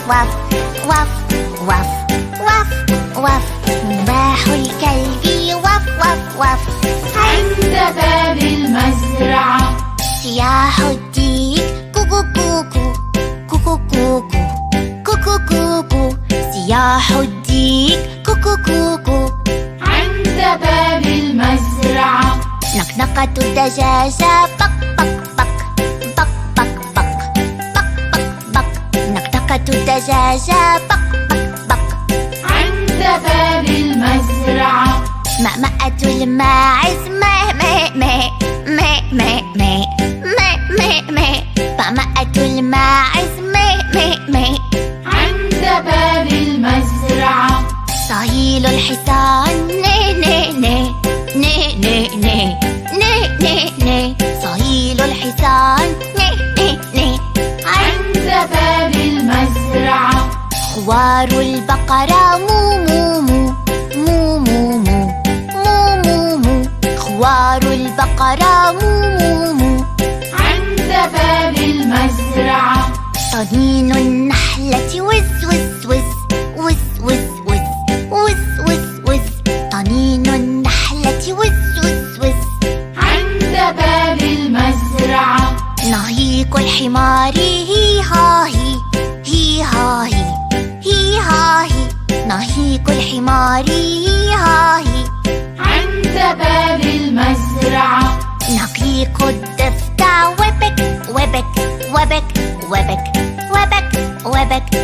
وف وف وف وف وف نباح الكلب وف وف وف عند باب المزرعة. صياح الديك كوكو كوكو كوكو كوكو كوكو كوكو صياح الديك كوكو كوكو عند باب المزرعة. نقنقة الدجاجة بق بق بق بق بق بق بق بق بق نقنقة الدجاجة بق بق بق عند باب المزرعة. مأمأة الماعز ماء ماء ماء ماء ماء ماء ماء ماء ماء مأمأة الماعز ماء ماء ماء عند باب المزرعة. صهيل الحصان ني ني ني ني ني ني ني ني ني صهيل الحصان ني ني ني عند باب المزرعة. خوار البقرة مو مو مو مو مو مو مو مو مو خوار البقرة مو مو مو عند باب المزرعة. طنين النحلة وز وز وز وز وز وز وز وز وز طنين النحلة وز وز وز عند باب المزرعة. نهيق الحمار هي ها هي هي ها هي هي ها هي نهيق الحمار هي ها هي عند باب المزرعة. نقيق الضفدع وبك وبك وبك وبك وبك وبك